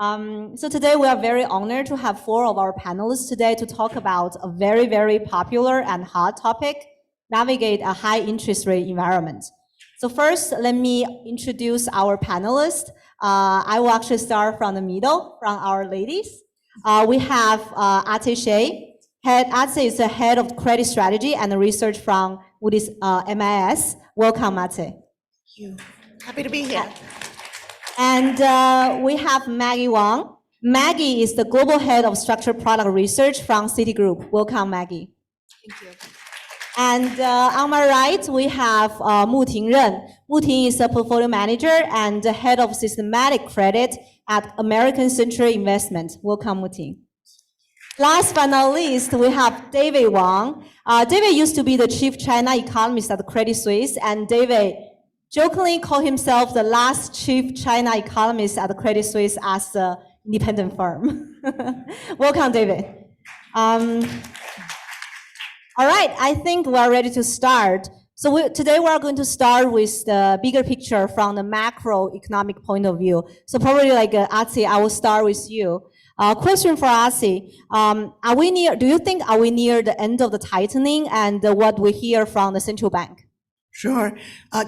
So today we are very honored to have 4 of our panelists today to talk about a very, very popular and hot topic, navigate a high interest rate environment. So first, let me introduce our panelists. I will actually start from the middle, from our ladies. We have Ate Shea. Ate is the head of credit strategy and research from Moody's MIS. Welcome, Ate. Thank you. Happy to be here. And we have Maggie Wang. Maggie is the global head of structured product research from Citigroup. Welcome, Maggie. Thank you. And on my right, we have Mu Ting Ren. Mu Ting is a portfolio manager and the head of systematic credit at American Century Investment. Welcome, Mu Ting. Last but not least, we have David Wang. David used to be the chief China economist at Credit Suisse, and David jokingly called himself the last chief China economist at the Credit Suisse as an independent firm. Welcome, David. All right, I think we're ready to start. So today we're going to start with the bigger picture from the macroeconomic point of view. So probably like Ate, I will start with you. Question for Ate, do you think are we near the end of the tightening and what we hear from the central bank? Sure.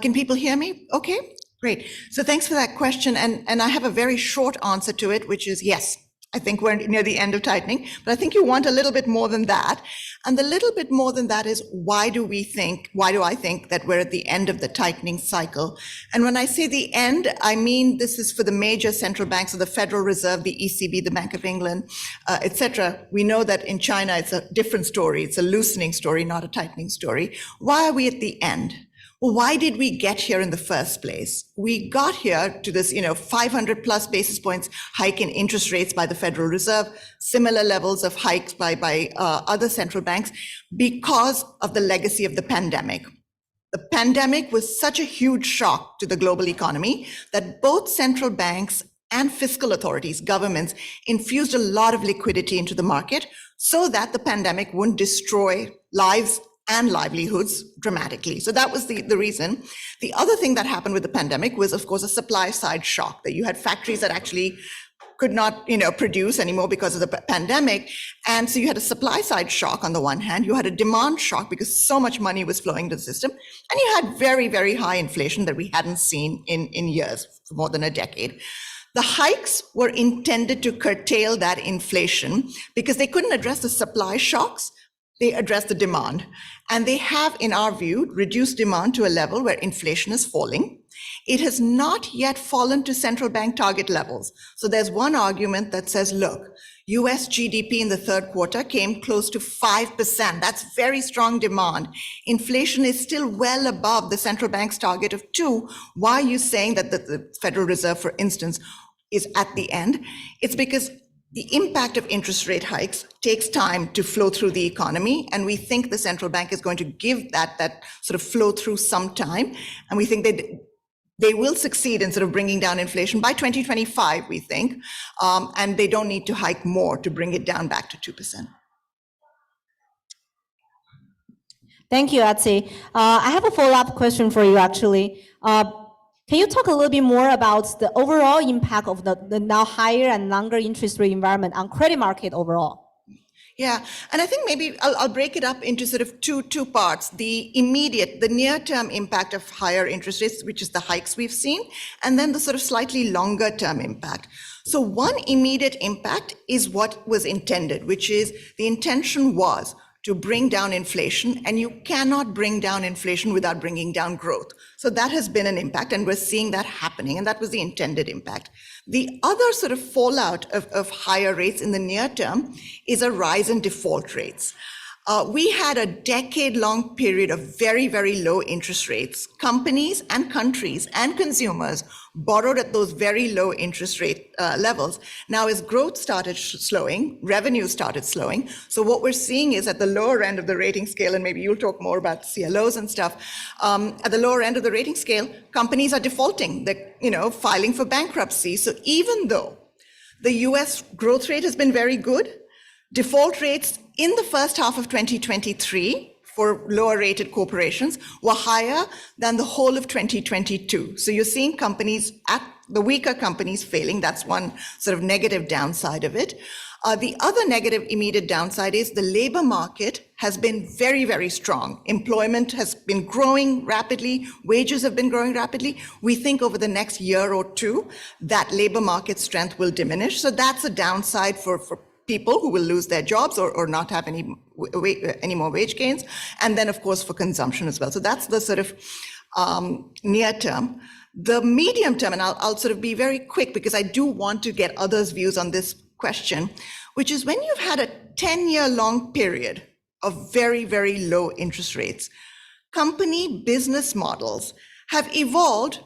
Can people hear me? Okay, great. So thanks for that question. And I have a very short answer to it, which is yes. I think we're near the end of tightening, but I think you want a little bit more than that. And the little bit more than that is why do I think that we're at the end of the tightening cycle? And when I say the end, I mean this is for the major central banks of the Federal Reserve, the ECB, the Bank of England, etc. We know that in China, it's a different story. It's a loosening story, not a tightening story. Why are we at the end? Well, why did we get here in the first place? We got here to this, 500 plus basis points hike in interest rates by the Federal Reserve, similar levels of hikes by other central banks because of the legacy of the pandemic. The pandemic was such a huge shock to the global economy that both central banks and fiscal authorities, governments, infused a lot of liquidity into the market so that the pandemic wouldn't destroy lives and livelihoods dramatically. So that was the reason. The other thing that happened with the pandemic was, of course, a supply side shock, that you had factories that actually could not, produce anymore because of the pandemic. And so you had a supply side shock on the one hand, you had a demand shock because so much money was flowing to the system, and you had very, very high inflation that we hadn't seen in years, for more than a decade. The hikes were intended to curtail that inflation because they couldn't address the supply shocks. They address the demand, and they have, in our view, reduced demand to a level where inflation is falling. It has not yet fallen to central bank target levels. So there's one argument that says, look, US GDP in the third quarter came close to 5%. That's very strong demand. Inflation is still well above the central bank's target of 2%. Why are you saying that the Federal Reserve, for instance, is at the end? It's because the impact of interest rate hikes takes time to flow through the economy, and we think the central bank is going to give that sort of flow through some time, and we think that they will succeed in sort of bringing down inflation by 2025, we think, and they don't need to hike more to bring it down back to 2%. Thank you, Ate. I have a follow-up question for you, actually. Can you talk a little bit more about the overall impact of the now higher and longer interest rate environment on credit market overall? Yeah, and I think maybe I'll break it up into sort of two parts. The near-term impact of higher interest rates, which is the hikes we've seen, and then the sort of slightly longer-term impact. So one immediate impact is what was intended, which is the intention was to bring down inflation, and you cannot bring down inflation without bringing down growth. So that has been an impact, and we're seeing that happening, and that was the intended impact. The other sort of fallout of higher rates in the near term is a rise in default rates. We had a decade-long period of very, very low interest rates. Companies and countries and consumers borrowed at those very low interest rate levels. Now, as growth started slowing, revenue started slowing. So what we're seeing is at the lower end of the rating scale, and maybe you'll talk more about CLOs and stuff, at the lower end of the rating scale, companies are defaulting. They're, filing for bankruptcy. So even though the US growth rate has been very good, default rates in the first half of 2023 for lower rated corporations were higher than the whole of 2022. So you're seeing companies, the weaker companies failing. That's one sort of negative downside of it. The other negative immediate downside is the labor market has been very, very strong. Employment has been growing rapidly. Wages have been growing rapidly. We think over the next year or two that labor market strength will diminish. So that's a downside for people who will lose their jobs or not have any more wage gains. And then, of course, for consumption as well. So that's the sort of near term. The medium term, and I'll sort of be very quick because I do want to get others' views on this question, which is when you've had a 10-year long period of very, very low interest rates, company business models have evolved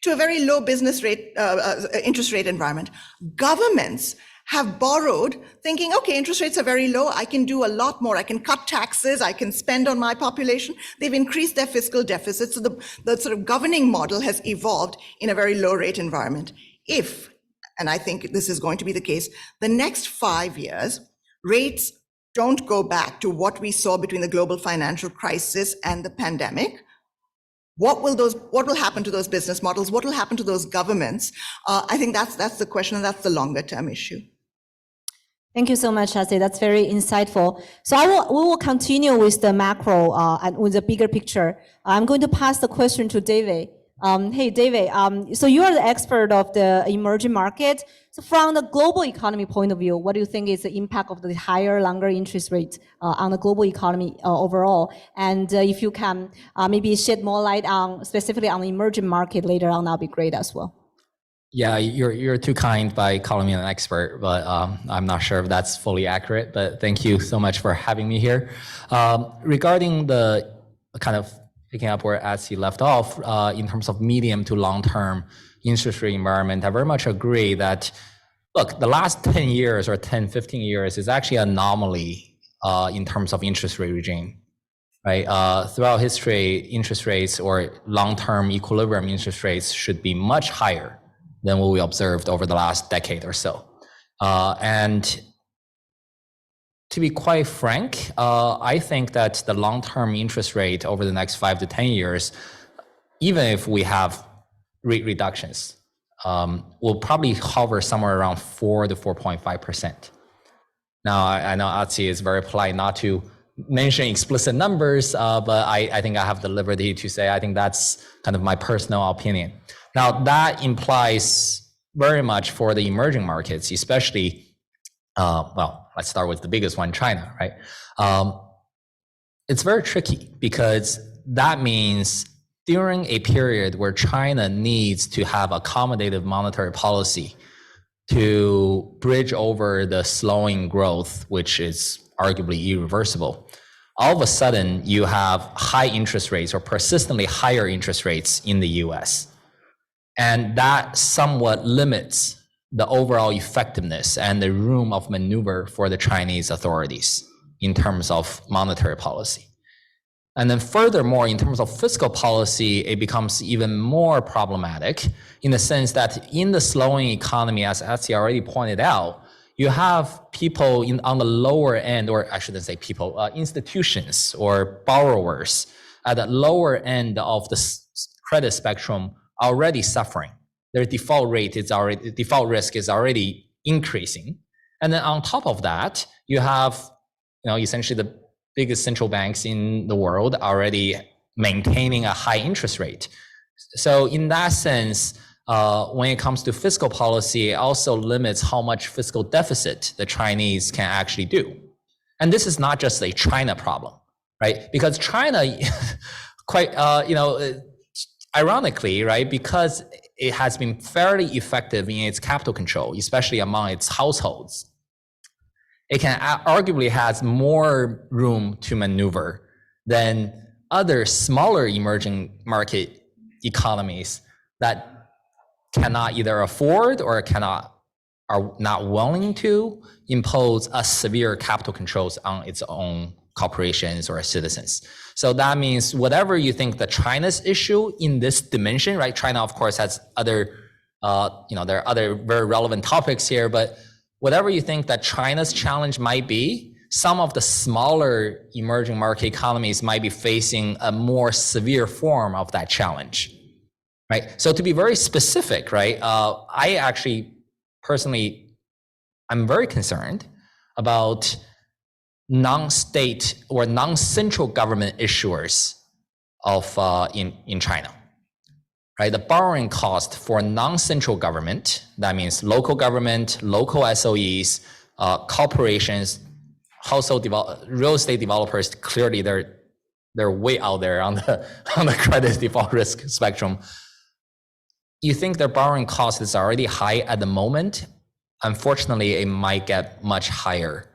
to a very low business rate, interest rate environment. Governments have borrowed thinking, okay, interest rates are very low. I can do a lot more. I can cut taxes. I can spend on my population. They've increased their fiscal deficits. So the sort of governing model has evolved in a very low rate environment. If, and I think this is going to be the case, the next 5 years, rates don't go back to what we saw between the global financial crisis and the pandemic, what will happen to those business models? What will happen to those governments? I think that's the question, and that's the longer term issue. Thank you so much, Ase. That's very insightful. So we will continue with the macro and with the bigger picture. I'm going to pass the question to David. Hey, David, so you are the expert of the emerging market. So from the global economy point of view, what do you think is the impact of the higher, longer interest rates on the global economy overall? And if you can maybe shed more light on specifically on the emerging market later on, that'll be great as well. Yeah, you're too kind by calling me an expert, but I'm not sure if that's fully accurate. But thank you so much for having me here. Regarding the kind of picking up where Ase left off, in terms of medium to long-term interest rate environment, I very much agree that, look, the last 10 years or 10, 15 years is actually an anomaly in terms of interest rate regime, right? Throughout history, interest rates or long-term equilibrium interest rates should be much higher than what we observed over the last decade or so. And to be quite frank, I think that the long-term interest rate over the next 5 to 10 years, even if we have rate reductions, will probably hover somewhere around 4 to 4.5%. Now, I know Ase is very polite not to mention explicit numbers, but I think I have the liberty to say I think that's kind of my personal opinion. Now, that implies very much for the emerging markets, especially, well, let's start with the biggest one, China, right? It's very tricky because that means during a period where China needs to have accommodative monetary policy to bridge over the slowing growth, which is arguably irreversible, all of a sudden you have high interest rates or persistently higher interest rates in the US. And that somewhat limits the overall effectiveness and the room of maneuver for the Chinese authorities in terms of monetary policy. And then furthermore, in terms of fiscal policy, it becomes even more problematic in the sense that in the slowing economy, as Ase already pointed out, you have people on the lower end, or I shouldn't say people, institutions or borrowers at the lower end of the credit spectrum already suffering. Their default risk is already increasing. And then on top of that, you have, essentially the biggest central banks in the world already maintaining a high interest rate. So in that sense, when it comes to fiscal policy, it also limits how much fiscal deficit the Chinese can actually do. And this is not just a China problem, right? Because China, quite, ironically, right, because it has been fairly effective in its capital control, especially among its households, it can arguably has more room to maneuver than other smaller emerging market economies that cannot either afford or are not willing to impose a severe capital controls on its own corporations or citizens. So that means whatever you think the China's issue in this dimension, right? China, of course, has other, there are other very relevant topics here, but whatever you think that China's challenge might be, some of the smaller emerging market economies might be facing a more severe form of that challenge, right? So to be very specific, right, I actually personally, I'm very concerned about non-state or non-central government issuers of in China. Right, the borrowing cost for non-central government, that means local government, local SOEs, corporations, real estate developers, clearly they're way out there on the credit default risk spectrum. You think their borrowing cost is already high at the moment? Unfortunately, it might get much higher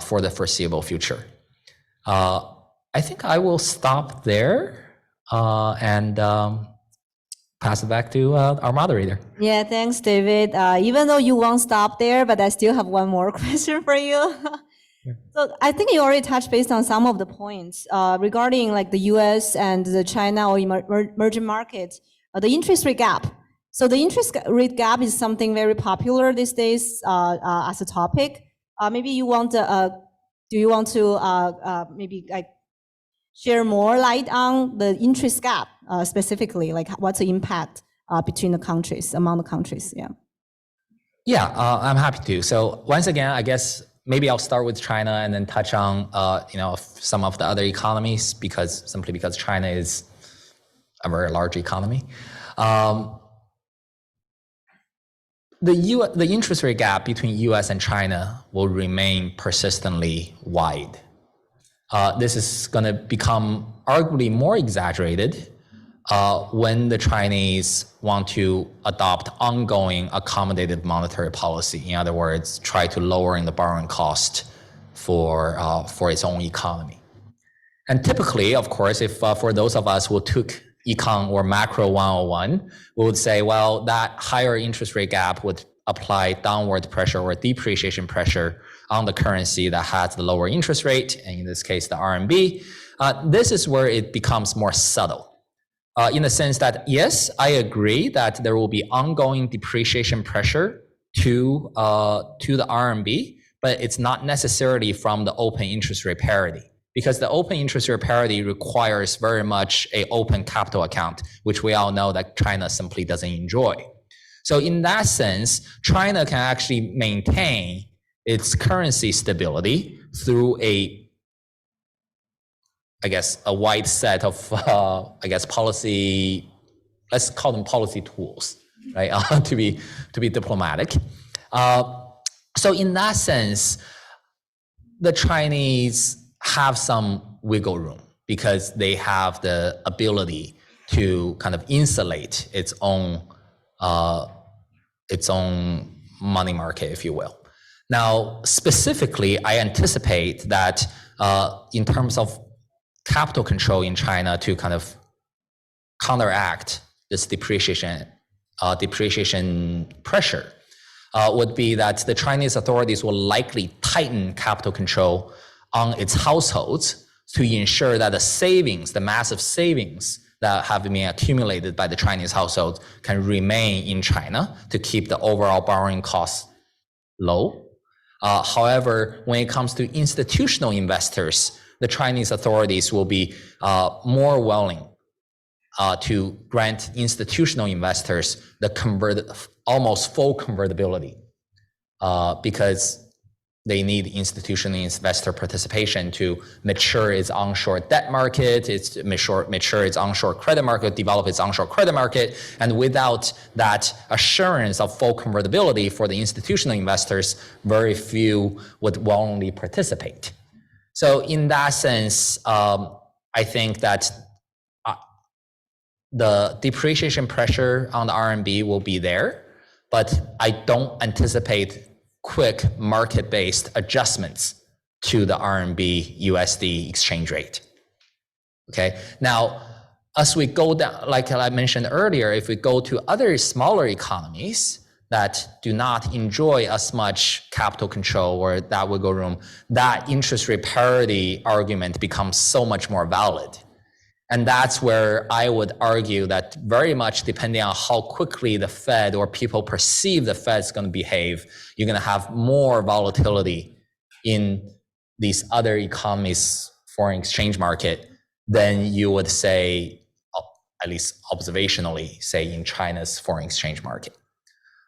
for the foreseeable future. I think I will stop there and pass it back to our moderator. Yeah, thanks, David. Even though you won't stop there, but I still have one more question for you. So I think you already touched based on some of the points regarding like the US and the China or emerging markets, the interest rate gap. So the interest rate gap is something very popular these days as a topic. Maybe you want to, do you want to maybe like share more light on the interest gap specifically, like what's the impact between the countries, among the countries? Yeah. Yeah, I'm happy to. So once again, I guess maybe I'll start with China and then touch on some of the other economies simply because China is a very large economy. The interest rate gap between US and China will remain persistently wide. This is going to become arguably more exaggerated when the Chinese want to adopt ongoing accommodative monetary policy. In other words, try to lowering the borrowing cost for its own economy. And typically, of course, if for those of us who took econ or macro 101, we would say, well, that higher interest rate gap would apply downward pressure or depreciation pressure on the currency that has the lower interest rate, and in this case, the RMB. This is where it becomes more subtle. In the sense that, yes, I agree that there will be ongoing depreciation pressure to the RMB, but it's not necessarily from the open interest rate parity, because the open interest rate parity requires very much an open capital account, which we all know that China simply doesn't enjoy. So in that sense, China can actually maintain its currency stability through a wide set of, policy, let's call them policy tools, right? to be diplomatic. So in that sense, the Chinese have some wiggle room because they have the ability to kind of insulate its own money market, if you will. Now, specifically, I anticipate that in terms of capital control in China to kind of counteract this depreciation pressure would be that the Chinese authorities will likely tighten capital control on its households to ensure that the massive savings that have been accumulated by the Chinese households can remain in China to keep the overall borrowing costs low. However, when it comes to institutional investors, the Chinese authorities will be more willing to grant institutional investors the almost full convertibility because they need institutional investor participation to mature its onshore debt market, mature its onshore credit market, develop its onshore credit market. And without that assurance of full convertibility for the institutional investors, very few would willingly participate. So in that sense, I think that the depreciation pressure on the RMB will be there, but I don't anticipate quick market-based adjustments to the RMB USD exchange rate. Okay, now as we go down, like I mentioned earlier, if we go to other smaller economies that do not enjoy as much capital control or that wiggle room, that interest rate parity argument becomes so much more valid. And that's where I would argue that very much depending on how quickly the Fed or people perceive the Fed's going to behave, you're going to have more volatility in these other economies' foreign exchange market than you would say, at least observationally, say in China's foreign exchange market.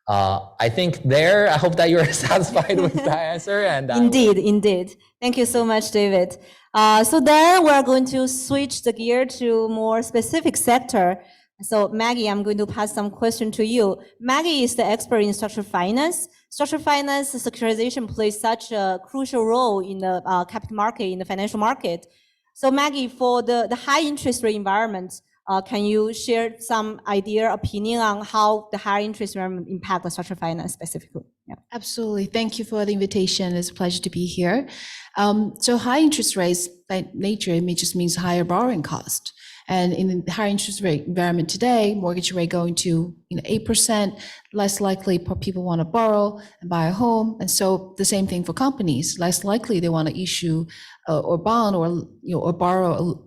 I think there, I hope that you're satisfied with that answer. And Indeed. Thank you so much, David. So then we're going to switch the gear to more specific sector. So Maggie, I'm going to pass some question to you. Maggie is the expert in structured finance. Structured finance securitization plays such a crucial role in the capital market, in the financial market. So Maggie, for the high interest rate environment, can you share some idea, opinion on how the higher interest environment impact the structured finance specifically? Yeah. Absolutely. Thank you for the invitation. It's a pleasure to be here. So high interest rates by nature, it just means higher borrowing cost. And in the higher interest rate environment today, mortgage rate going to 8%, less likely people want to borrow and buy a home. And so the same thing for companies, less likely they want to issue or bond or borrow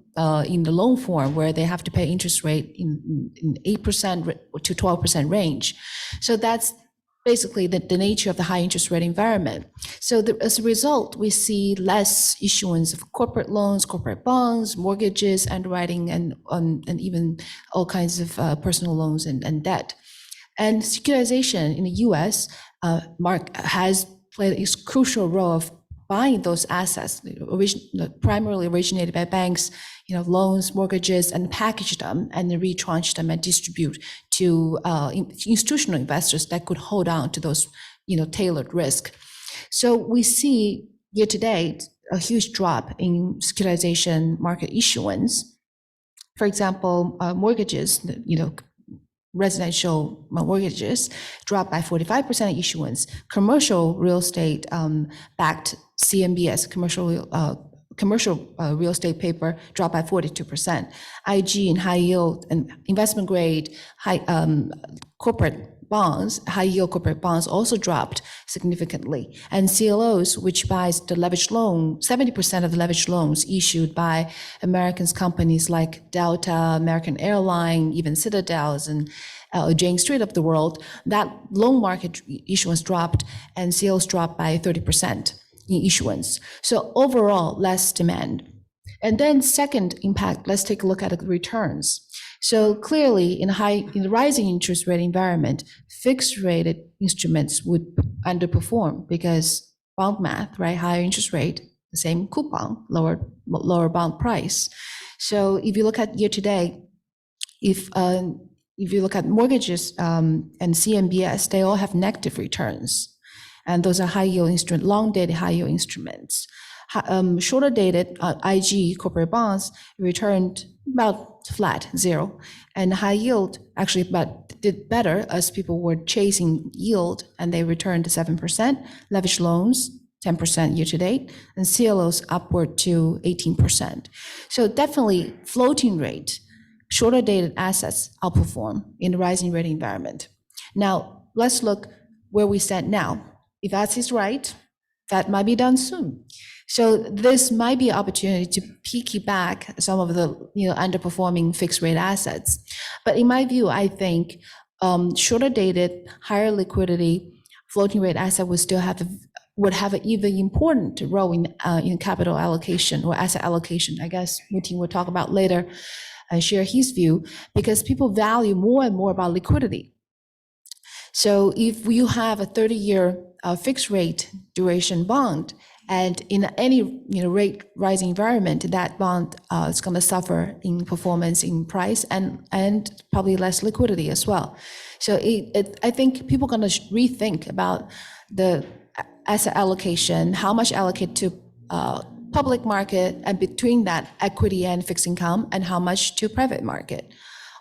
in the loan form where they have to pay interest rate in 8% to 12% range. So that's basically the nature of the high interest rate environment. So as a result, we see less issuance of corporate loans, corporate bonds, mortgages, underwriting, and even all kinds of personal loans and debt. And securitization in the US has played a crucial role of buying those assets, primarily originated by banks, loans, mortgages, and package them and then retranche them and distribute to institutional investors that could hold on to those, tailored risk. So we see year to date a huge drop in securitization market issuance. For example, mortgages, residential mortgages dropped by 45% issuance. Commercial real estate backed CMBS, commercial real estate paper dropped by 42%. IG and high yield and investment grade corporate bonds, high yield corporate bonds also dropped significantly. And CLOs, which buys the leveraged loan, 70% of the leveraged loans issued by American companies like Delta, American Airlines, even Citadels and Jane Street of the world, that loan market issuance dropped and CLOs dropped by 30% in issuance. So overall, less demand. And then second impact, let's take a look at the returns. So clearly in the rising interest rate environment, fixed rated instruments would underperform because bond math, right? Higher interest rate, the same coupon, lower bond price. So if you look at year to date, if you look at mortgages and CMBS, they all have negative returns. And those are high yield instrument, long dated high yield instruments. Shorter dated IG corporate bonds returned about flat, 0. And high yield actually did better as people were chasing yield and they returned to 7%. Leveraged loans, 10% year to date, and CLOs upward to 18%. So definitely floating rate, shorter dated assets outperform in the rising rate environment. Now, let's look where we stand now. If that is right, that might be done soon. So this might be an opportunity to peak back some of the underperforming fixed rate assets. But in my view, I think shorter dated, higher liquidity, floating rate asset would have an even important role in capital allocation or asset allocation. I guess Muting will talk about later and share his view, because people value more and more about liquidity. So if you have a 30-year fixed rate duration bond, and in any rate rising environment, that bond is going to suffer in performance, in price, and probably less liquidity as well. So I think people are going to rethink about the asset allocation, how much allocate to public market, and between that equity and fixed income, and how much to private market.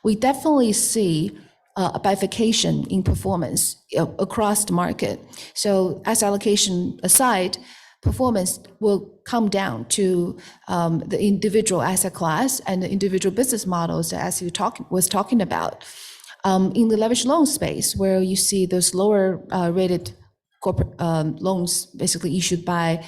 We definitely see a bifurcation in performance across the market. So asset allocation aside, performance will come down to the individual asset class and the individual business models that as you was talking about. In the leveraged loan space, where you see those lower rated corporate loans basically issued by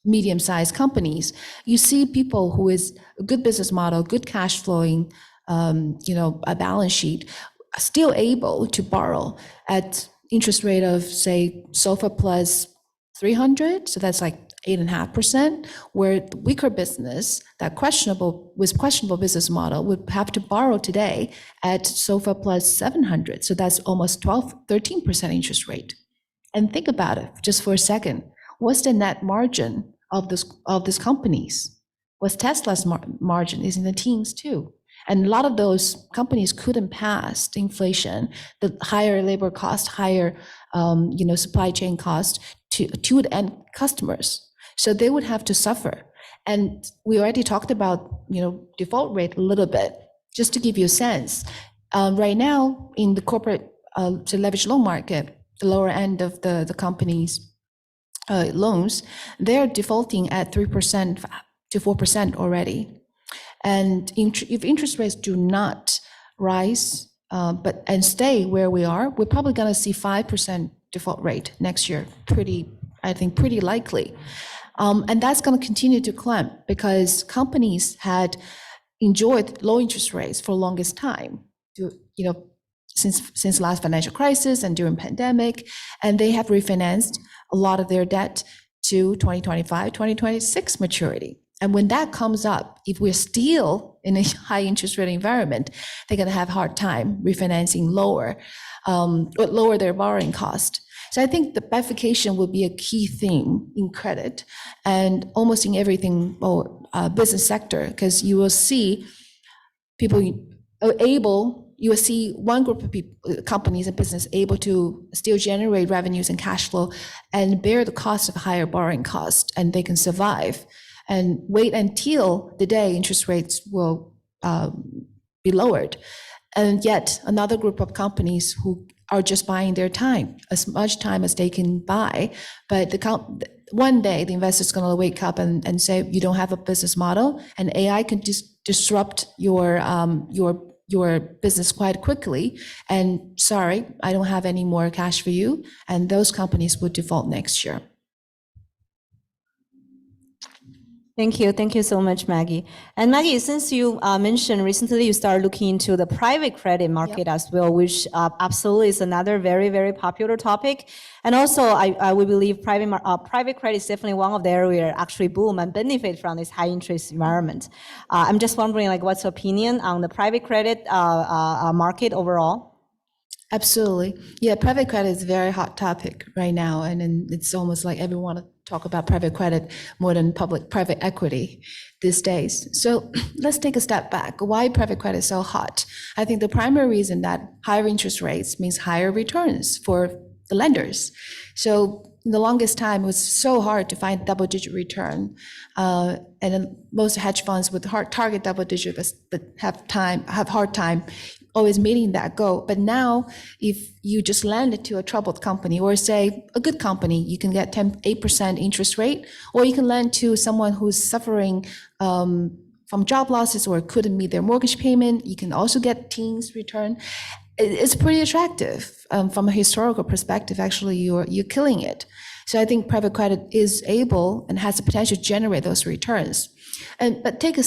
medium-sized companies, you see people who is a good business model, good cash flowing, a balance sheet, still able to borrow at interest rate of say SOFR plus 300, so that's like 8.5%, where the weaker business, that questionable business model would have to borrow today at SOFR plus 700. So that's almost 13% interest rate. And think about it just for a second. What's the net margin of these companies? What's Tesla's margin is in the teens too. And a lot of those companies couldn't pass the inflation, the higher labor cost, higher supply chain cost to the end customers. So they would have to suffer. And we already talked about default rate a little bit, just to give you a sense. Right now in the corporate leverage loan market, the lower end of the company's loans, they're defaulting at 3% to 4% already. And if interest rates do not rise and stay where we are, we're probably going to see 5% default rate next year. Pretty likely. And that's going to continue to climb because companies had enjoyed low interest rates for the longest time, since last financial crisis and during pandemic, and they have refinanced a lot of their debt to 2025, 2026 maturity. And when that comes up, if we're still in a high interest rate environment, they're going to have a hard time refinancing lower their borrowing cost. So I think the bifurcation will be a key theme in credit and almost in everything business sector, because you will see you will see one group of people, companies and business able to still generate revenues and cash flow and bear the cost of higher borrowing cost, and they can survive and wait until the day interest rates will be lowered. And yet another group of companies who are just buying their time, as much time as they can buy. But one day the investor's going to wake up and say, you don't have a business model, and AI can disrupt your business quite quickly. And sorry, I don't have any more cash for you. And those companies would default next year. Thank you. Thank you so much, Maggie. And Maggie, since you mentioned recently you started looking into the private credit market as well, which absolutely is another very, very popular topic. And also, I would believe private credit is definitely one of the areas actually boom and benefit from this high interest environment. I'm just wondering, what's your opinion on the private credit market overall? Absolutely. Yeah, private credit is a very hot topic right now. And it's almost like everyone wants to talk about private credit more than private equity these days. So let's take a step back. Why private credit is so hot? I think the primary reason that higher interest rates means higher returns for the lenders. So in the longest time, it was so hard to find double-digit return. And then most hedge funds would target double-digit, but have hard time always meeting that goal. But now, if you just lend it to a troubled company, or say a good company, you can get 8% interest rate, or you can lend to someone who's suffering from job losses or couldn't meet their mortgage payment. You can also get teens return. It's pretty attractive from a historical perspective. Actually, you're killing it. So I think private credit is able and has the potential to generate those returns. But take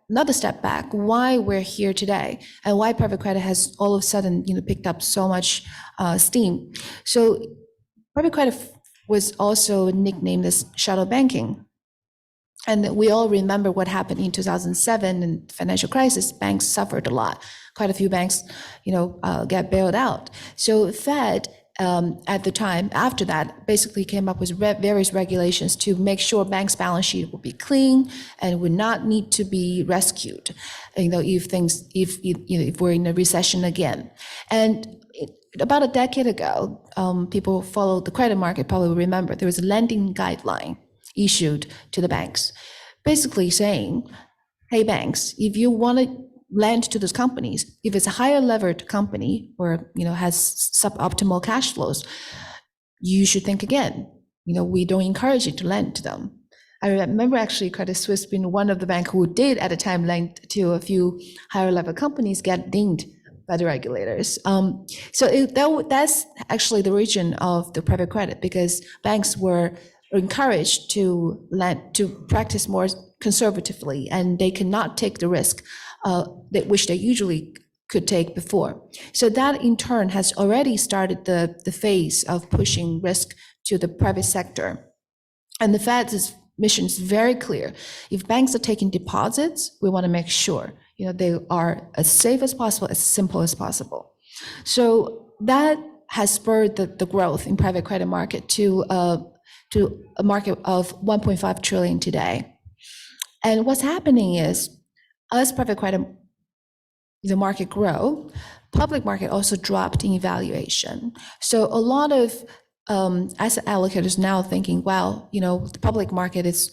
another step back, why we're here today and why private credit has all of a sudden picked up so much steam. So private credit was also nicknamed as shadow banking. And we all remember what happened in 2007 and financial crisis. Banks suffered a lot. Quite a few banks, get bailed out. So Fed at the time, after that, basically came up with various regulations to make sure banks' balance sheet would be clean and would not need to be rescued, if we're in a recession again. And about a decade ago, people who followed the credit market probably remember there was a lending guideline issued to the banks, basically saying, hey, banks, if you want to lend to those companies, if it's a higher levered company or has suboptimal cash flows, you should think again. We don't encourage you to lend to them. I remember actually Credit Suisse being one of the banks who did at a time lend to a few higher level companies get dinged by the regulators. That's actually the origin of the private credit, because banks were encouraged to practice more conservatively, and they cannot take the risk which they usually could take before. So that in turn has already started the phase of pushing risk to the private sector. And the Fed's mission is very clear. If banks are taking deposits, we want to make sure, they are as safe as possible, as simple as possible. So that has spurred the growth in private credit market to a market of 1.5 trillion today. And what's happening is, as private credit, the market grow, public market also dropped in evaluation. So a lot of asset allocators now thinking, well, the public market is,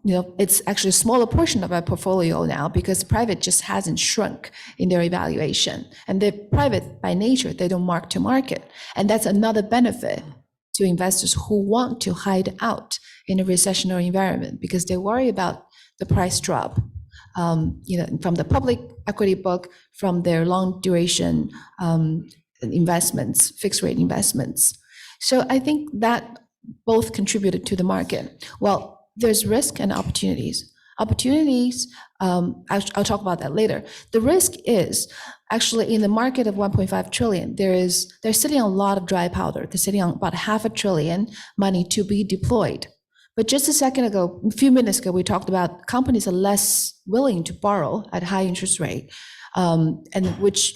it's actually a smaller portion of our portfolio now because private just hasn't shrunk in their evaluation. And they're private by nature, they don't mark to market. And that's another benefit to investors who want to hide out in a recessionary environment because they worry about the price drop, from the public equity book, from their long duration investments, fixed rate investments. So I think that both contributed to the market. Well, there's risk and opportunities. Opportunities, I'll talk about that later. The risk is actually in the market of 1.5 trillion, they're sitting on a lot of dry powder. They're sitting on about $500 billion money to be deployed. But just a few minutes ago, we talked about companies are less willing to borrow at high interest rate, and which,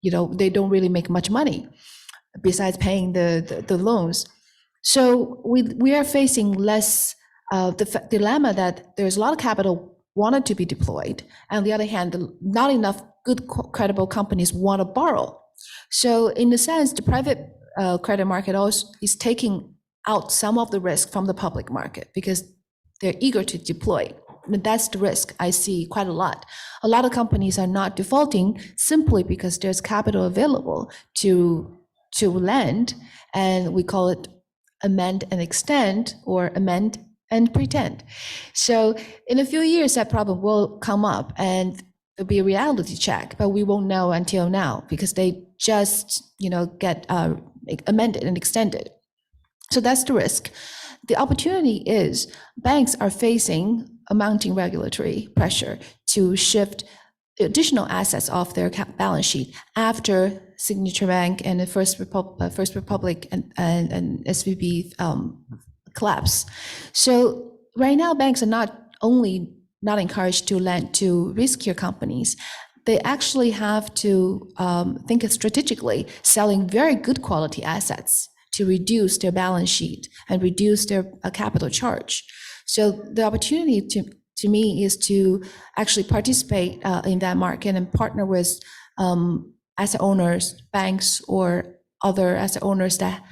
they don't really make much money besides paying the loans. So we are facing less the dilemma that there's a lot of capital wanted to be deployed. And on the other hand, not enough good credible companies want to borrow. So in a sense, the private credit market also is taking out some of the risk from the public market because they're eager to deploy. And that's the risk I see quite a lot. A lot of companies are not defaulting simply because there's capital available to lend, and we call it amend and extend or amend and pretend. So in a few years, that problem will come up and there'll be a reality check, but we won't know until now because they just, get amended and extended. So that's the risk. The opportunity is banks are facing a mounting regulatory pressure to shift additional assets off their balance sheet after Signature Bank and the First Republic and SVB collapse. So right now, banks are not only not encouraged to lend to riskier companies, they actually have to think strategically, selling very good quality assets to reduce their balance sheet and reduce their capital charge. So the opportunity to me is to actually participate in that market and partner with asset owners, banks, or other asset owners that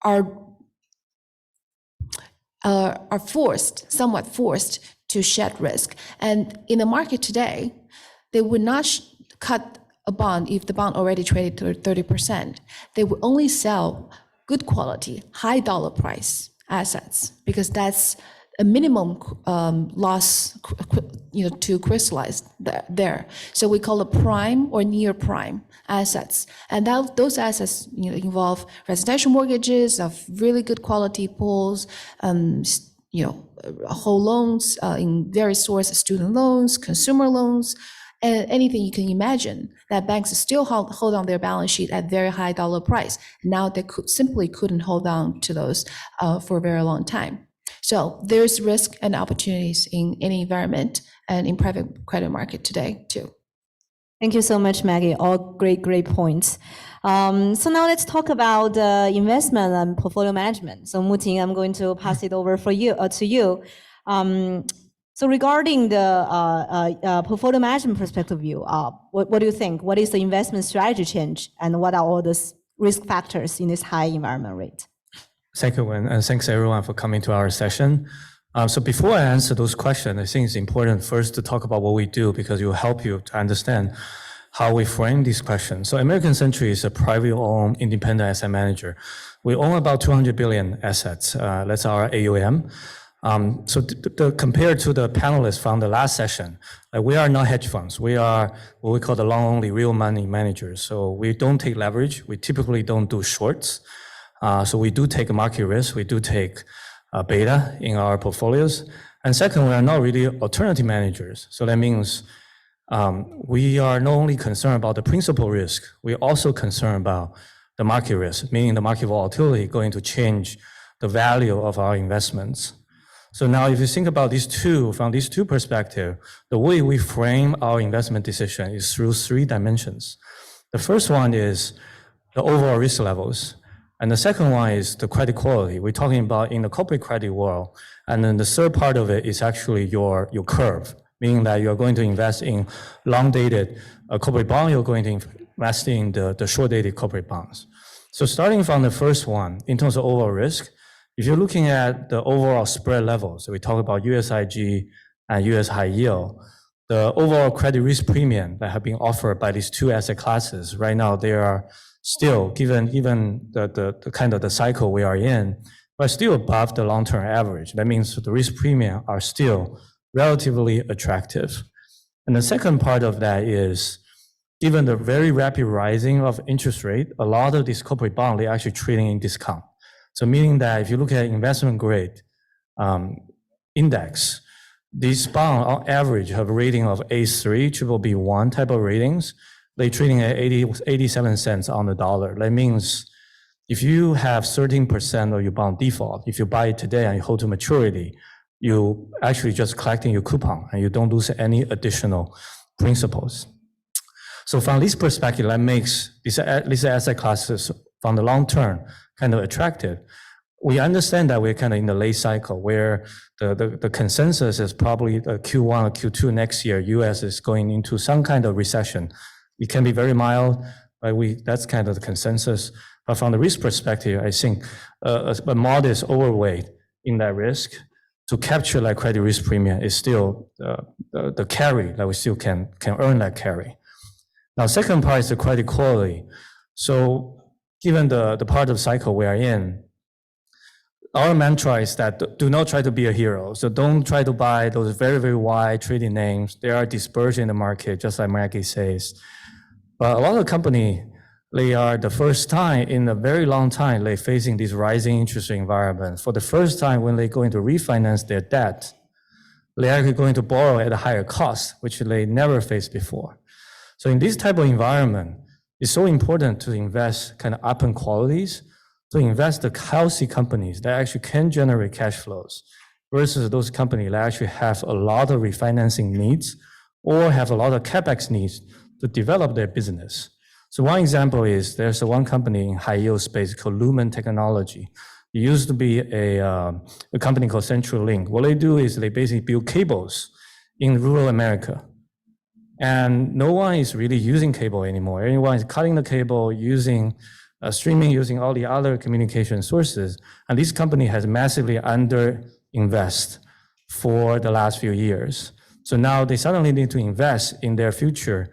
are somewhat forced to shed risk. And in the market today, they would not cut a bond if the bond already traded to 30%. They would only sell good quality, high dollar price assets because that's a minimum loss, to crystallize there. So we call it prime or near prime assets, and those assets, involve residential mortgages of really good quality pools, whole loans in various sources, student loans, consumer loans, and anything you can imagine that banks still hold on their balance sheet at very high dollar price. Now they couldn't hold on to those for a very long time. So there's risk and opportunities in any environment and in private credit market today too. Thank you so much, Maggie. All great points. So now let's talk about investment and portfolio management. So Muting, I'm going to pass it over to you. So regarding the portfolio management perspective view, what do you think? What is the investment strategy change, and what are all the risk factors in this high environment rate? Thank you, Wen, and thanks everyone for coming to our session. So before I answer those questions, I think it's important first to talk about what we do because it will help you to understand how we frame these questions. So American Century is a privately-owned independent asset manager. We own about 200 billion assets. That's our AUM. So compared to the panelists from the last session, we are not hedge funds. We are what we call the long-only real money managers. So we don't take leverage. We typically don't do shorts. So we do take market risk. We do take beta in our portfolios. And second, we are not really alternative managers. So that means we are not only concerned about the principal risk, we also concerned about the market risk, meaning the market volatility going to change the value of our investments. So now if you think about these two, from these two perspectives, the way we frame our investment decision is through 3 dimensions. The first one is the overall risk levels. And the second one is the credit quality. We're talking about in the corporate credit world. And then the third part of it is actually your curve, meaning that you're going to invest in long-dated corporate bond, you're going to invest in the short-dated corporate bonds. So starting from the first one, in terms of overall risk, if you're looking at the overall spread level, so we talk about USIG and US high yield, the overall credit risk premium that have been offered by these 2 asset classes, right now they are still, given even the kind of the cycle we are in, but still above the long-term average. That means the risk premium are still relatively attractive. And the second part of that is, given the very rapid rising of interest rate, a lot of these corporate bonds, they're actually trading in discount. So meaning that if you look at investment grade index, these bonds on average have a rating of A3, BBB1 type of ratings. They're trading at 87 cents on the dollar. That means if you have 13% of your bond default, if you buy it today and you hold to maturity, you actually just collecting your coupon and you don't lose any additional principals. So from this perspective, that makes these asset classes from the long term kind of attractive. We understand that we're kind of in the late cycle where the consensus is probably Q1 or Q2 next year, US is going into some kind of recession. It can be very mild, right? That's kind of the consensus. But from the risk perspective, I think a modest overweight in that risk to capture that credit risk premium is still the carry that we still can earn that carry. Now, second part is the credit quality. So given the part of the cycle we are in, our mantra is that do not try to be a hero. So don't try to buy those very, very wide trading names. There are dispersion in the market, just like Maggie says. But a lot of companies, they are the first time in a very long time, they're facing this rising interest rate environment. For the first time when they're going to refinance their debt, they're actually going to borrow at a higher cost, which they never faced before. So in this type of environment, it's so important to invest kind of up in qualities, to invest the healthy companies that actually can generate cash flows versus those companies that actually have a lot of refinancing needs or have a lot of CapEx needs to develop their business. So one example is there's one company in high yield space called Lumen Technology. It used to be a company called CenturyLink. What they do is they basically build cables in rural America. And no one is really using cable anymore. Everyone is cutting the cable, using streaming, using all the other communication sources. And this company has massively underinvested for the last few years. So now they suddenly need to invest in their future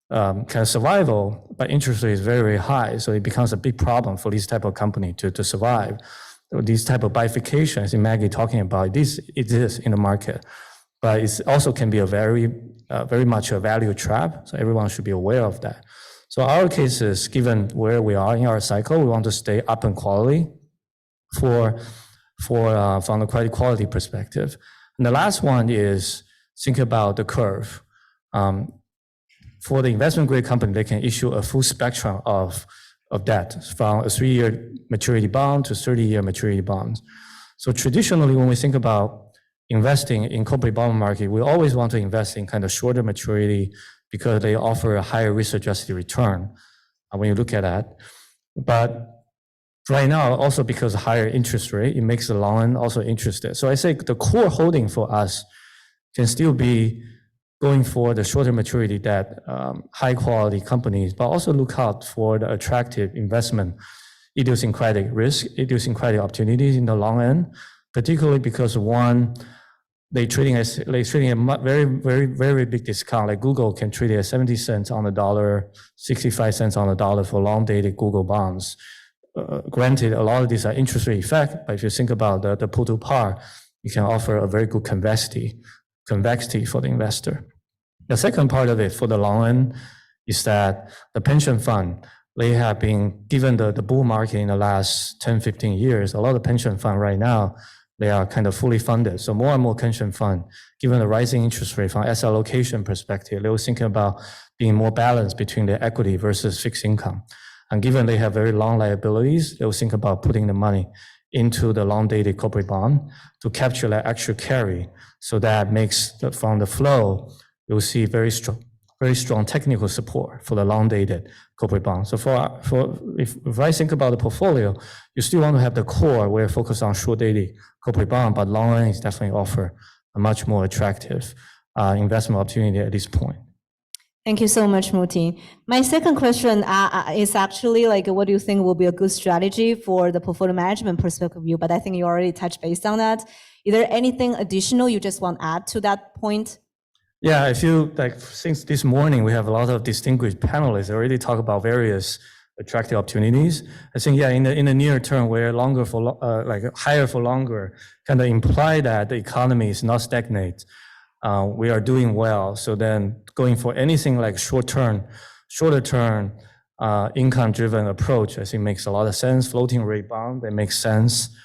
kind of survival, but interest rate is very, very high. So it becomes a big problem for this type of company to survive. So these type of bifurcations in Maggie talking about, this exists in the market, but it also can be a very much a value trap. So everyone should be aware of that. So our case is, given where we are in our cycle, we want to stay up in quality from the credit quality perspective. And the last one is think about the curve. For the investment grade company, they can issue a full spectrum of debt from a 3-year maturity bond to 30-year maturity bonds. So traditionally, when we think about investing in corporate bond market, we always want to invest in kind of shorter maturity because they offer a higher risk-adjusted return when you look at that. But right now, also because of higher interest rate, it makes the long end also interested. So I say the core holding for us can still be going for the shorter maturity debt, high quality companies, but also look out for the attractive investment, idiosyncratic risk, idiosyncratic opportunities in the long end, particularly because one, they're trading a very, very, very big discount. Like Google can trade at 70 cents on the dollar, 65 cents on the dollar for long dated Google bonds. Granted, a lot of these are interest rate effect, but if you think about the pull to par, you can offer a very good convexity for the investor. The second part of it for the long end is that the pension fund, they have been, given the bull market in the last 10, 15 years, a lot of pension fund right now, they are kind of fully funded. So more and more pension fund, given the rising interest rate from asset allocation perspective, they were thinking about being more balanced between their equity versus fixed income. And given they have very long liabilities, they will think about putting the money into the long-dated corporate bond to capture that extra carry. So that makes from the flow, you'll see very strong technical support for the long-dated corporate bond. So if I think about the portfolio, you still want to have the core where focus on short-dated corporate bond, but long earnings definitely offer a much more attractive investment opportunity at this point. Thank you so much, Muting. My second question is actually like, what do you think will be a good strategy for the portfolio management perspective view? But I think you already touched base on that. Is there anything additional you just want to add to that point? Yeah, if you like, since this morning we have a lot of distinguished panelists already talk about various attractive opportunities. I think in the near term, where longer for like higher for longer, kind of imply that the economy is not stagnate. We are doing well. So then going for anything like shorter term, income-driven approach, I think makes a lot of sense. Floating rate bond, that makes sense.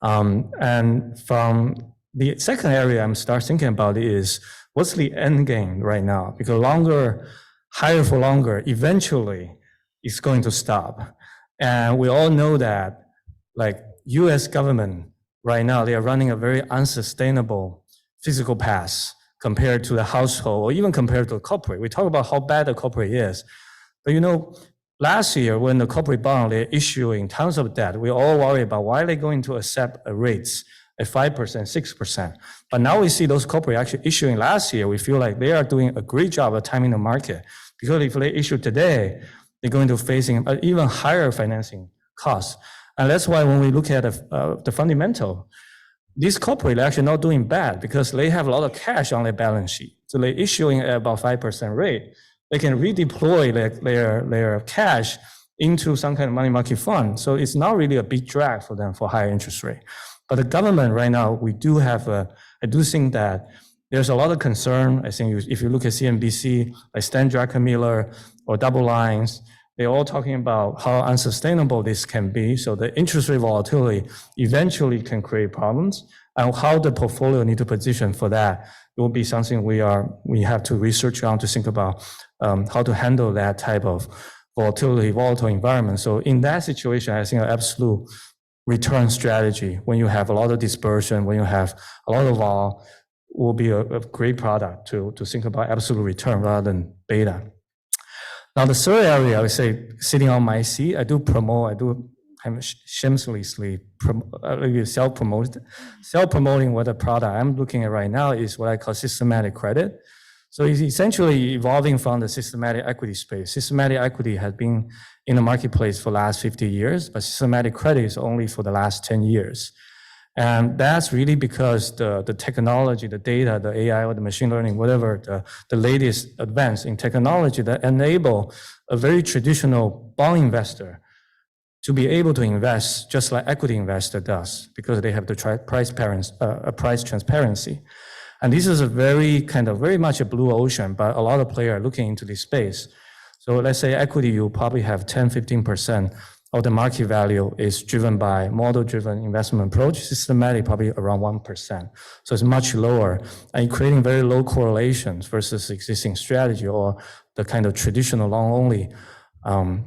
And from the second area I'm start thinking about is what's the end game right now? Because higher for longer, eventually it's going to stop. And we all know that like US government right now, they are running a very unsustainable physical path compared to the household or even compared to the corporate. We talk about how bad the corporate is. But last year when the corporate bond, they're issuing tons of debt, we all worry about why they're going to accept rates at 5%, 6%. But now we see those corporate actually issuing last year, we feel like they are doing a great job of timing the market. Because if they issue today, they're going to facing an even higher financing costs. And that's why when we look at the fundamental, these corporate are actually not doing bad because they have a lot of cash on their balance sheet. So they're issuing at about 5% rate. They can redeploy their cash into some kind of money market fund. So it's not really a big drag for them for higher interest rate. But the government right now, I do think that there's a lot of concern. I think if you look at CNBC, like Stan Druckenmiller or Double Lines, they're all talking about how unsustainable this can be. So the interest rate volatility eventually can create problems, and how the portfolio need to position for that. It will be something we have to research on to think about how to handle that type of volatile environment. So in that situation, I think an absolute return strategy, when you have a lot of dispersion, when you have a lot of vol, will be a great product to think about absolute return rather than beta. Now, the third area, I would say, sitting on my seat, I do shamelessly self-promoting what the product I'm looking at right now is what I call systematic credit. So it's essentially evolving from the systematic equity space. Systematic equity has been in the marketplace for the last 50 years, but systematic credit is only for the last 10 years. And that's really because the technology, the data, the AI or the machine learning, whatever, the latest advance in technology that enable a very traditional bond investor to be able to invest just like equity investor does, because they have the price transparency. And this is a very much a blue ocean, but a lot of players are looking into this space. So let's say equity, you probably have 10, 15% of the market value is driven by model-driven investment approach. Systematic, probably around 1%. So it's much lower, and creating very low correlations versus existing strategy or the kind of traditional long-only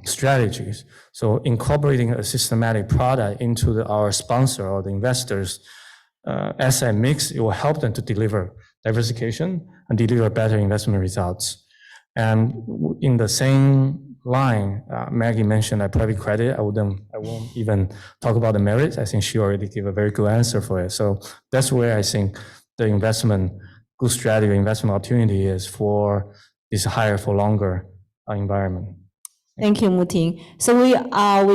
strategies. So incorporating a systematic product into our sponsor or the investors' asset mix, it will help them to deliver diversification and deliver better investment results. And in the same line, Maggie mentioned that private credit, I won't even talk about the merits. I think she already gave a very good answer for it. So that's where I think the good strategy, investment opportunity is for this higher for longer environment. Thank you, Muting. So we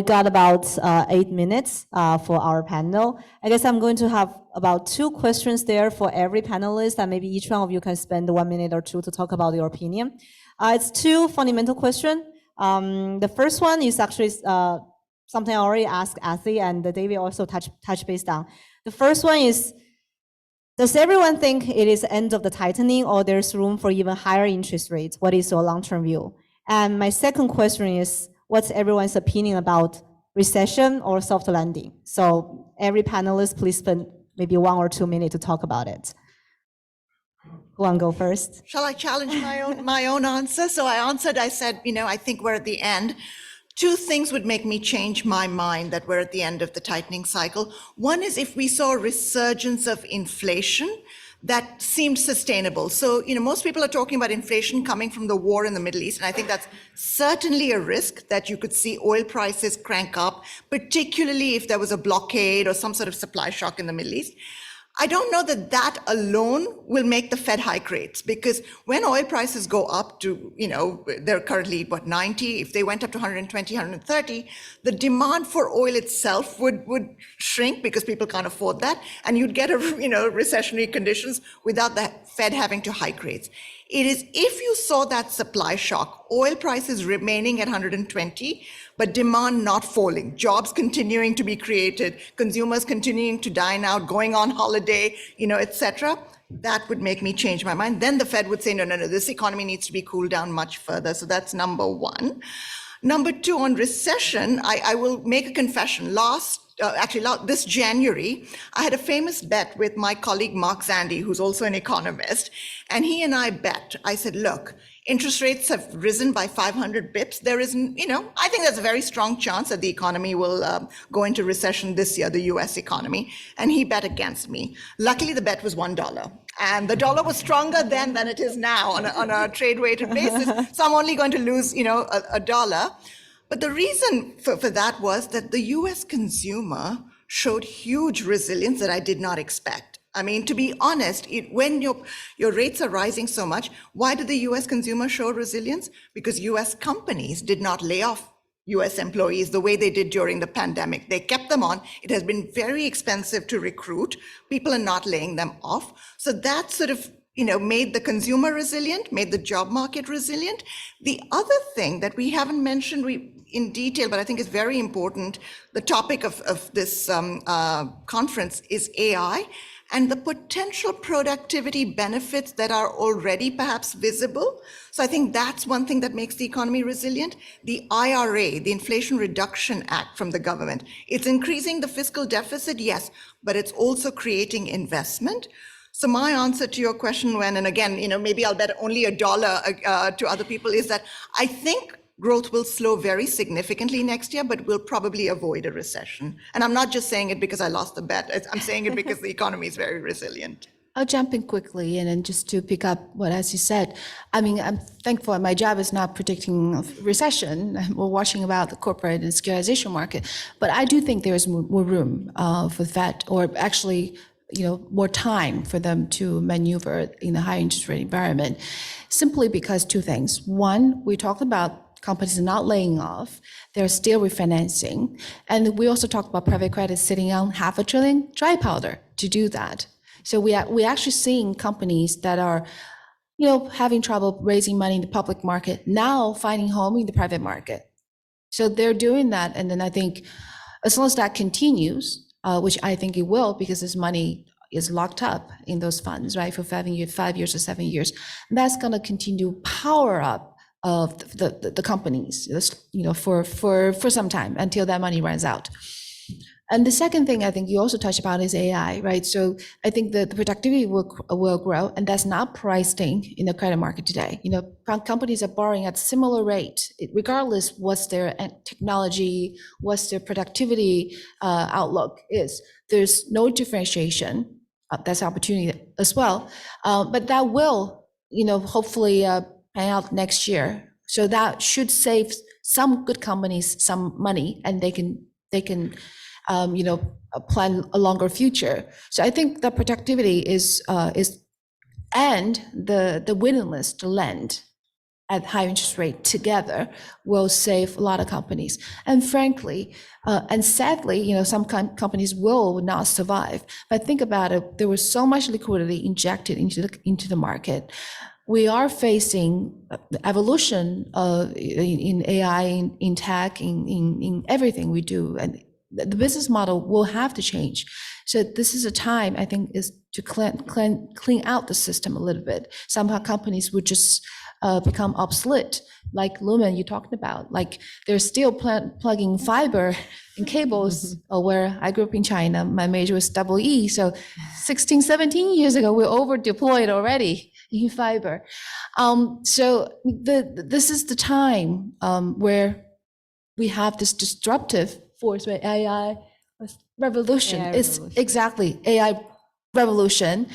got about 8 minutes for our panel. I guess I'm going to have about 2 questions there for every panelist, and maybe each one of you can spend 1 minute or 2 to talk about your opinion. It's 2 fundamental questions. The first one is actually something I already asked Athy, and David also touched base on. The first one is, does everyone think it is the end of the tightening, or there's room for even higher interest rates? What is your long-term view? And my second question is, what's everyone's opinion about recession or soft landing? So every panelist, please spend maybe 1 or 2 minutes to talk about it. Who want to go first? Shall I challenge my own answer? So I answered, I said, I think we're at the end. two things would make me change my mind that we're at the end of the tightening cycle. One is if we saw a resurgence of inflation that seemed sustainable. So, most people are talking about inflation coming from the war in the Middle East, and I think that's certainly a risk that you could see oil prices crank up, particularly if there was a blockade or some sort of supply shock in the Middle East. I don't know that that alone will make the Fed hike rates, because when oil prices go up to, they're currently, 90, if they went up to 120, 130, the demand for oil itself would shrink because people can't afford that. And you'd get recessionary conditions without the Fed having to hike rates. It is if you saw that supply shock, oil prices remaining at 120, but demand not falling, jobs continuing to be created, consumers continuing to dine out, going on holiday, etc., that would make me change my mind. Then the Fed would say, no, this economy needs to be cooled down much further. So that's number one. Number two, on recession, I will make a confession. This January, I had a famous bet with my colleague Mark Zandi, who's also an economist, and he and I bet. I said, look, interest rates have risen by 500 bips. There is, I think there's a very strong chance that the economy will go into recession this year, the US economy, and he bet against me. Luckily, the bet was $1. And the dollar was stronger then than it is now on a trade-weighted basis. So I'm only going to lose, a dollar. But the reason for that was that the US consumer showed huge resilience that I did not expect. I mean, to be honest, when your rates are rising so much, why did the US consumer show resilience? Because US companies did not lay off US employees the way they did during the pandemic. They kept them on. It has been very expensive to recruit. People are not laying them off. So that sort of made the consumer resilient, made the job market resilient. The other thing that we haven't mentioned in detail, but I think is very important, the topic of this conference is AI and the potential productivity benefits that are already perhaps visible. So I think that's one thing that makes the economy resilient. The IRA, the Inflation Reduction Act from the government, it's increasing the fiscal deficit, yes, but it's also creating investment. So my answer to your question, Wen, and again, maybe I'll bet only $1 to other people, is that I think growth will slow very significantly next year, but we'll probably avoid a recession. And I'm not just saying it because I lost the bet. I'm saying it because the economy is very resilient. I'll jump in quickly, and then just to pick up what Asi said, I mean, I'm thankful my job is not predicting recession. We're watching about the corporate and securitization market, but I do think there is more room for the Fed, or actually, more time for them to maneuver in a high interest rate environment, simply because two things. One, we talked about companies are not laying off, they're still refinancing. And we also talked about private credit sitting on $500 billion dry powder to do that. So we're actually seeing companies that are, having trouble raising money in the public market now finding home in the private market. So they're doing that. And then I think as long as that continues, which I think it will, because this money is locked up in those funds, right, for 5 years or 7 years, and that's going to continue to power up of the companies, for some time until that money runs out. And the second thing I think you also touched about is AI, right? So I think the productivity will grow, and that's not priced in the credit market today. Companies are borrowing at similar rate, regardless what's their technology, what's their productivity outlook is. There's no differentiation. That's opportunity as well, but that will, hopefully pan out next year. So that should save some good companies some money, and they can plan a longer future. So I think the productivity is and the willingness to lend at high interest rate together will save a lot of companies. And frankly, and sadly, some companies will not survive. But think about it, there was so much liquidity injected into the market. We are facing evolution in AI, in tech, in everything we do, and the business model will have to change. So this is a time, I think, is to clean out the system a little bit. Some companies would just become obsolete, like Lumen you talked about. Like they're still plugging fiber and cables. Where I grew up in China, my major was EE. So 16, 17 years ago, we're over deployed already in fiber. So this is the time where we have this disruptive force, right? AI revolution. AI It's revolution. exactly AI revolution.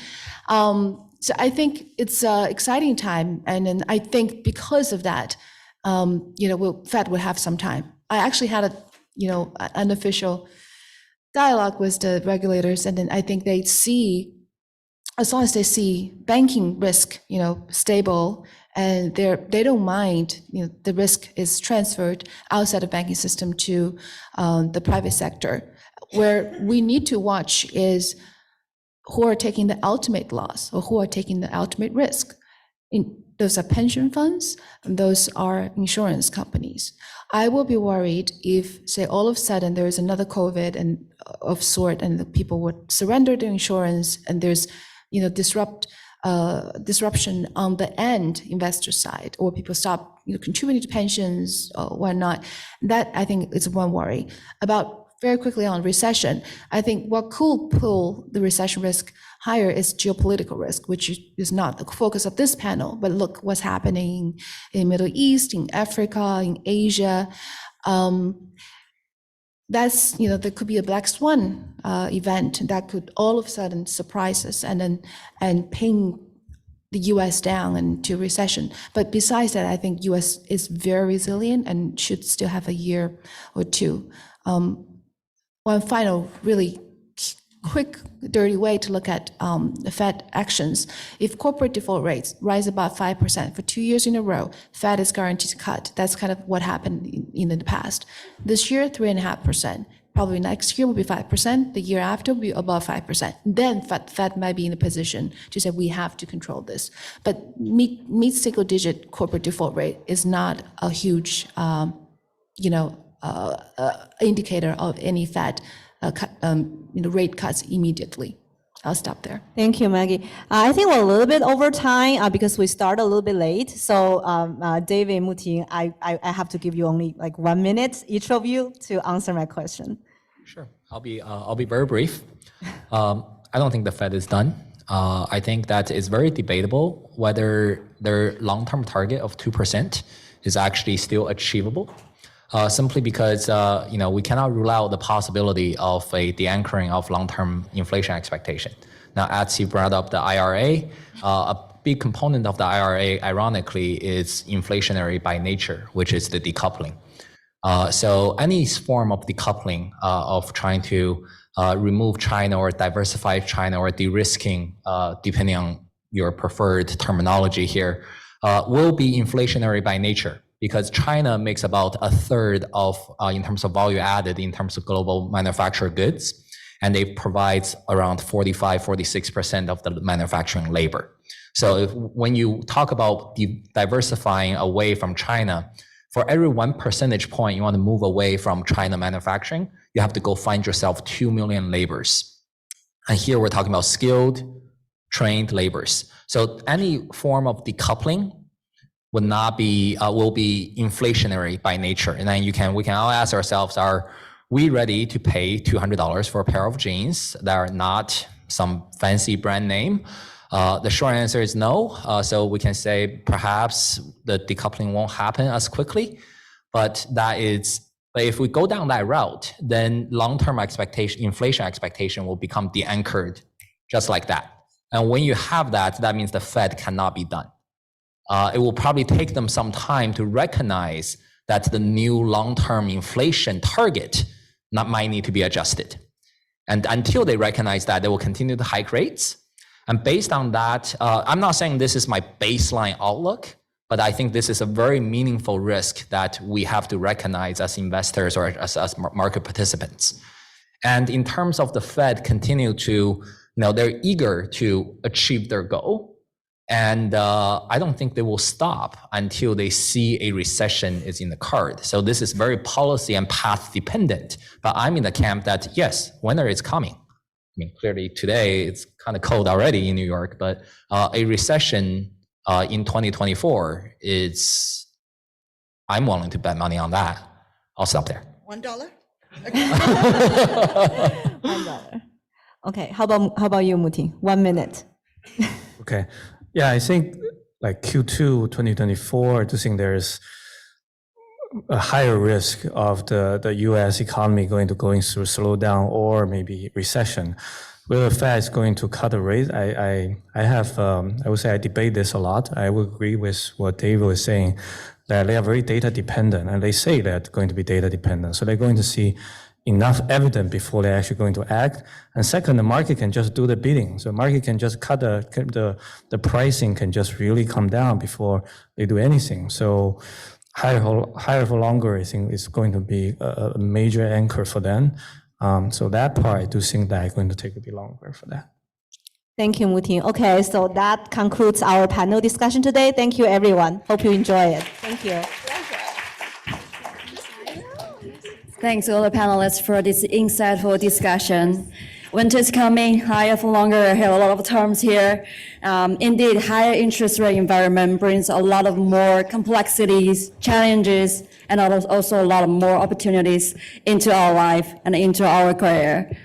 So I think it's an exciting time, and then I think because of that, Fed will have some time. I actually had an unofficial dialogue with the regulators, and then I think they see, as long as they see banking risk, stable, and they don't mind, the risk is transferred outside the banking system to the private sector. Where we need to watch is who are taking the ultimate loss or who are taking the ultimate risk. Those are pension funds, and those are insurance companies. I will be worried if, say, all of a sudden there is another COVID and of sort, and the people would surrender their insurance, and there's disruption on the end investor side, or people stop contributing to pensions or whatnot. That, I think, is one worry. About very quickly on recession, I think what could pull the recession risk higher is geopolitical risk, which is not the focus of this panel, but look what's happening in Middle East, in Africa, in Asia. That's, there could be a black swan event that could all of a sudden surprise us and pin the US down into recession. But besides that, I think US is very resilient and should still have a year or two. One final really quick, dirty way to look at the Fed actions. If corporate default rates rise above 5% for 2 years in a row, Fed is guaranteed to cut. That's kind of what happened in the past. This year, 3.5%. Probably next year will be 5%. The year after will be above 5%. Then Fed might be in a position to say we have to control this. But mid-single-digit corporate default rate is not a huge, indicator of any Fed rate cuts immediately. I'll stop there. Thank you, Maggie. I think we're a little bit over time because we started a little bit late. So David, Muting, I have to give you only like 1 minute, each of you, to answer my question. Sure, I'll be very brief. I don't think the Fed is done. I think that it's very debatable whether their long-term target of 2% is actually still achievable. Simply because we cannot rule out the possibility of a de-anchoring of long-term inflation expectation. Now, as you brought up the IRA, a big component of the IRA, ironically, is inflationary by nature, which is the decoupling. So any form of decoupling of trying to remove China or diversify China or de-risking, depending on your preferred terminology here, will be inflationary by nature. Because China makes about a third of, in terms of value added, in terms of global manufactured goods, and it provides around 45-46% of the manufacturing labor. So when you talk about diversifying away from China, for every 1 percentage point you want to move away from China manufacturing, you have to go find yourself 2 million laborers. And here we're talking about skilled, trained laborers. So any form of decoupling will be inflationary by nature. And then we can all ask ourselves, are we ready to pay $200 for a pair of jeans that are not some fancy brand name? The short answer is no. So we can say perhaps the decoupling won't happen as quickly, but if we go down that route, then long-term inflation expectation will become de-anchored just like that. And when you have that, that means the Fed cannot be done. It will probably take them some time to recognize that the new long-term inflation target might need to be adjusted. And until they recognize that, they will continue to hike rates. And based on that, I'm not saying this is my baseline outlook, but I think this is a very meaningful risk that we have to recognize as investors or as market participants. And in terms of the Fed continue to, they're eager to achieve their goal. And I don't think they will stop until they see a recession is in the card. So this is very policy and path dependent. But I'm in the camp that, yes, winter is coming. I mean, clearly today it's kind of cold already in New York, but a recession in 2024 I'm willing to bet money on that. I'll stop there. $1? $1. Okay, how about you, Muting? 1 minute. Okay. Yeah, I think like Q2 2024, I do think there's a higher risk of the U.S. economy going through slowdown or maybe recession. Whether the Fed is going to cut the rate, I would say I debate this a lot. I would agree with what David was saying, that they are very data dependent, and they say they're going to be data dependent. So they're going to see enough evidence before they're actually going to act. And second, the market can just do the bidding. So the market can just cut the pricing can just really come down before they do anything. So higher for longer, I think, is going to be a major anchor for them. So that part, I do think that is going to take a bit longer for that. Thank you, Muting. Okay, so that concludes our panel discussion today. Thank you, everyone. Hope you enjoy it. Thank you. Thanks all the panelists for this insightful discussion. Winter's coming, higher for longer. I have a lot of terms here. Indeed, higher interest rate environment brings a lot of more complexities, challenges, and also a lot of more opportunities into our life and into our career.